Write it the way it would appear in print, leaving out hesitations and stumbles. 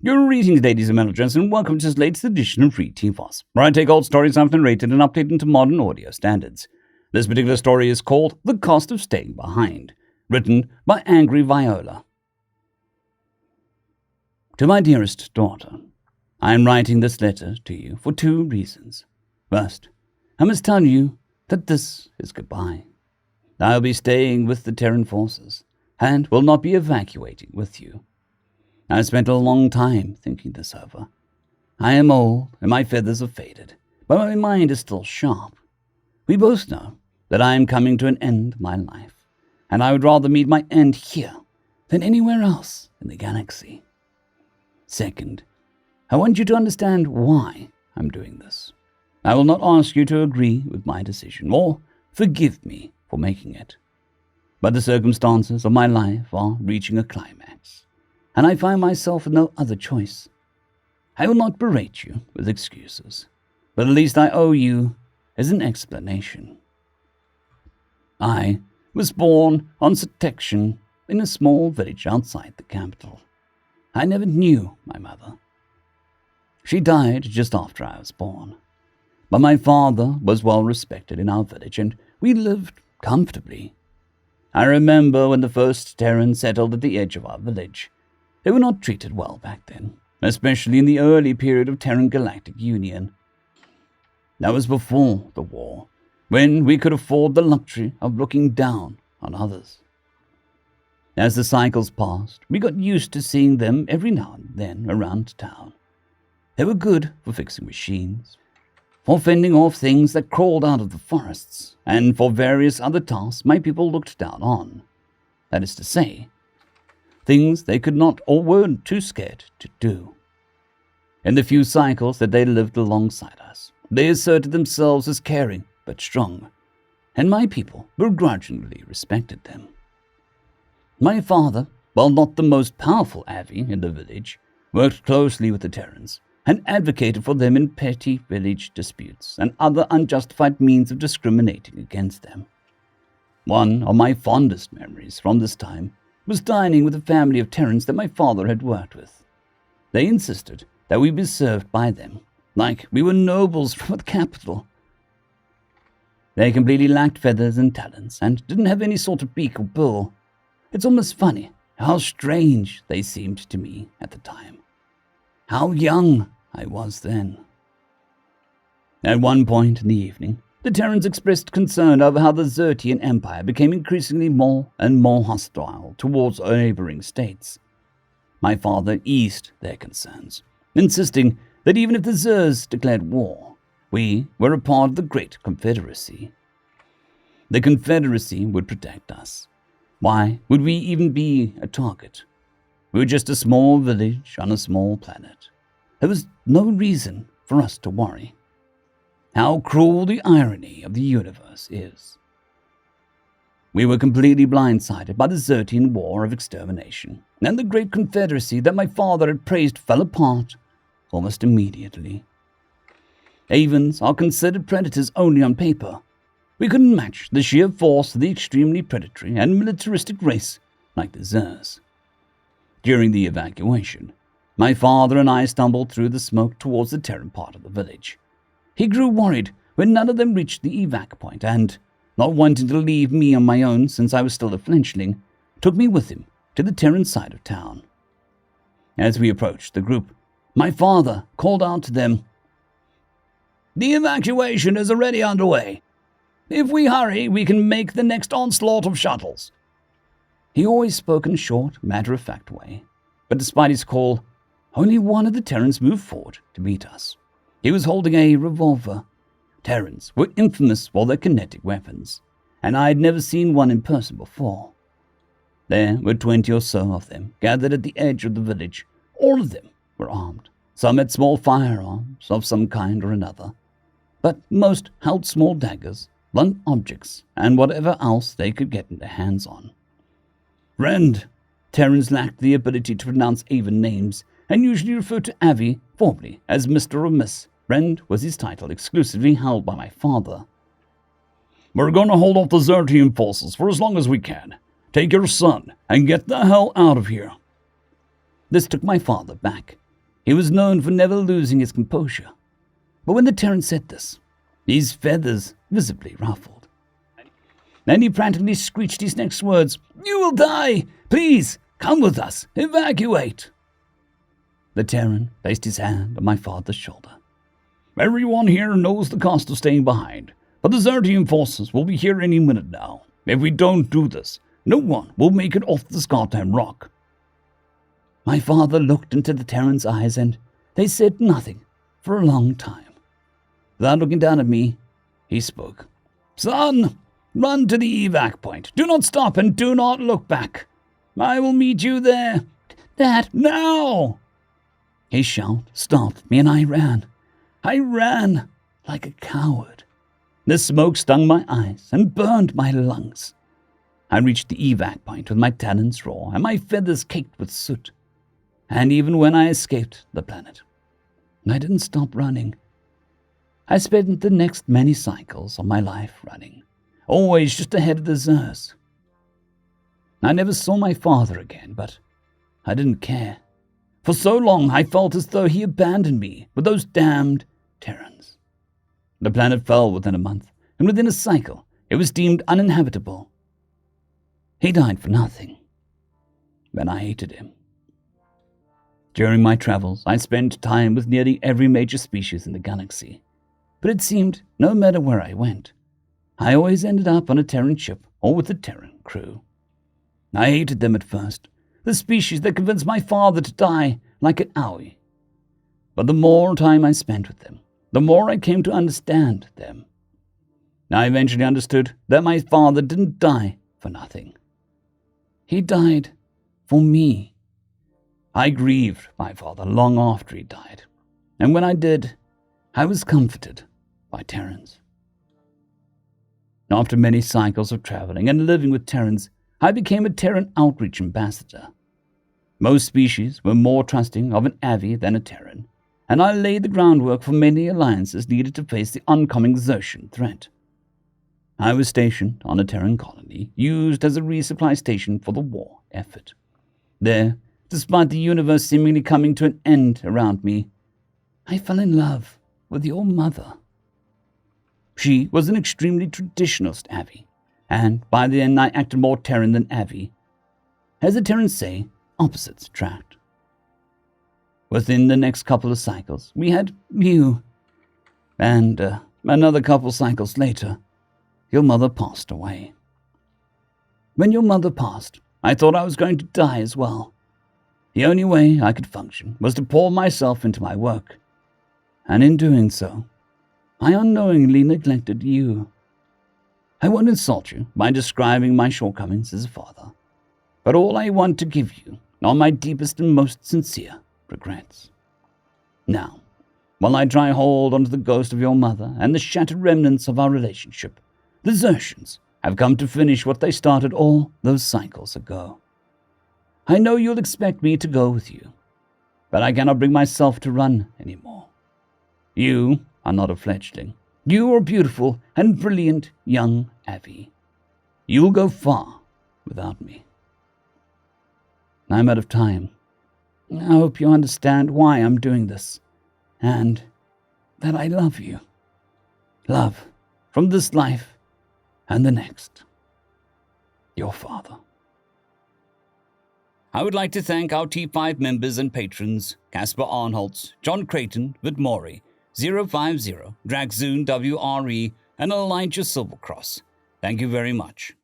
Greetings, ladies and gents, and welcome to this latest edition of Free TFOS, where I take old stories I've narrated and update into modern audio standards. This particular story is called The Cost of Staying Behind, written by Angry-viola. To my dearest daughter, I am writing this letter to you for two reasons. First, I must tell you that this is goodbye. I will be staying with the Terran forces, and will not be evacuating with you. I have spent a long time thinking this over. I am old, and my feathers have faded, but my mind is still sharp. We both know that I am coming to an end of my life, and I would rather meet my end here than anywhere else in the galaxy. Second, I want you to understand why I'm doing this. I will not ask you to agree with my decision, or forgive me for making it. But the circumstances of my life are reaching a climax, and I find myself with no other choice. I will not berate you with excuses, but at least I owe you as an explanation. I was born on Setection in a small village outside the capital. I never knew my mother. She died just after I was born. But my father was well respected in our village, and we lived comfortably. I remember when the first Terrans settled at the edge of our village. They were not treated well back then, especially in the early period of Terran Galactic Union. That was before the war, when we could afford the luxury of looking down on others. As the cycles passed, we got used to seeing them every now and then around town. They were good for fixing machines, for fending off things that crawled out of the forests, and for various other tasks my people looked down on. That is to say, things they could not or were too scared to do. In the few cycles that they lived alongside us, they asserted themselves as caring but strong, and my people begrudgingly respected them. My father, while not the most powerful Avi in the village, worked closely with the Terrans and advocated for them in petty village disputes and other unjustified means of discriminating against them. One of my fondest memories from this time was dining with a family of Terrans that my father had worked with. They insisted that we be served by them, like we were nobles from the capital. They completely lacked feathers and talons, and didn't have any sort of beak or bill. It's almost funny how strange they seemed to me at the time. How young I was then. At one point in the evening, the Terrans expressed concern over how the Zertian Empire became increasingly more and more hostile towards neighboring states. My father eased their concerns, insisting that even if the Zers declared war, we were a part of the Great Confederacy. The Confederacy would protect us. Why would we even be a target? We were just a small village on a small planet. There was no reason for us to worry. How cruel the irony of the universe is. We were completely blindsided by the Zertian War of Extermination, and the Great Confederacy that my father had praised fell apart almost immediately. Avens are considered predators only on paper. We couldn't match the sheer force of the extremely predatory and militaristic race like the Zers. During the evacuation, my father and I stumbled through the smoke towards the Terran part of the village. He grew worried when none of them reached the evac point and, not wanting to leave me on my own since I was still a fledgling, took me with him to the Terran side of town. As we approached the group, my father called out to them, "The evacuation is already underway. If we hurry, we can make the next onslaught of shuttles." He always spoke in a short, matter-of-fact way, but despite his call, only one of the Terrans moved forward to meet us. He was holding a revolver. Terrans were infamous for their kinetic weapons, and I had never seen one in person before. There were 20 or so of them gathered at the edge of the village. All of them were armed. Some had small firearms of some kind or another, but most held small daggers, blunt objects, and whatever else they could get their hands on. Rend. Terrans lacked the ability to pronounce Avan names and usually referred to Avi formally as Mr. or Miss. Rend was his title, exclusively held by my father. "We're going to hold off the Zertian forces for as long as we can. Take your son and get the hell out of here." This took my father back, He was known for never losing his composure. But when the Terran said this, his feathers visibly ruffled. And he frantically screeched his next words, "You will die! Please, come with us! Evacuate!" The Terran placed his hand on my father's shoulder. "Everyone here knows the cost of staying behind, but the Zertian forces will be here any minute now. If we don't do this, no one will make it off this goddamn rock." My father looked into the Terran's eyes, and they said nothing for a long time. Without looking down at me, he spoke. "Son, run to the evac point. Do not stop and do not look back. I will meet you there." "Dad, now!" His shout startled me, and I ran. I ran like a coward. The smoke stung my eyes and burned my lungs. I reached the evac point with my talons raw and my feathers caked with soot. And even when I escaped the planet, I didn't stop running. I spent the next many cycles of my life running, always just ahead of the Zers. I never saw my father again, but I didn't care. For so long I felt as though he abandoned me with those damned Terrans. The planet fell within a month, and within a cycle it was deemed uninhabitable. He died for nothing, and I hated him. During my travels, I spent time with nearly every major species in the galaxy. But it seemed, no matter where I went, I always ended up on a Terran ship or with a Terran crew. I hated them at first, the species that convinced my father to die like an owie. But the more time I spent with them, the more I came to understand them. I eventually understood that my father didn't die for nothing. He died for me. I grieved my father long after he died, and when I did, I was comforted by Terrans. After many cycles of traveling and living with Terrans, I became a Terran outreach ambassador. Most species were more trusting of an Avi than a Terran, and I laid the groundwork for many alliances needed to face the oncoming Xertian threat. I was stationed on a Terran colony, used as a resupply station for the war effort. There, despite the universe seemingly coming to an end around me, I fell in love with your mother. She was an extremely traditionalist Avi, and by the end I acted more Terran than Avi. As the Terrans say, opposites attract. Within the next couple of cycles, we had you, and another couple cycles later, your mother passed away. When your mother passed, I thought I was going to die as well. The only way I could function was to pour myself into my work, and in doing so, I unknowingly neglected you. I won't insult you by describing my shortcomings as a father, but all I want to give you are my deepest and most sincere regrets. Now, while I try hold onto the ghost of your mother and the shattered remnants of our relationship, the Xertians have come to finish what they started all those cycles ago. I know you'll expect me to go with you, but I cannot bring myself to run anymore. You are not a fledgling. You are beautiful and brilliant young Avi. You'll go far without me. I'm out of time. I hope you understand why I'm doing this, and that I love you. Love from this life and the next. Your father. I would like to thank our T5 members and patrons, Casper Arnholtz, John Creighton, Vidmori, 050, Dragzoon WRE, and Elijah Silvercross. Thank you very much.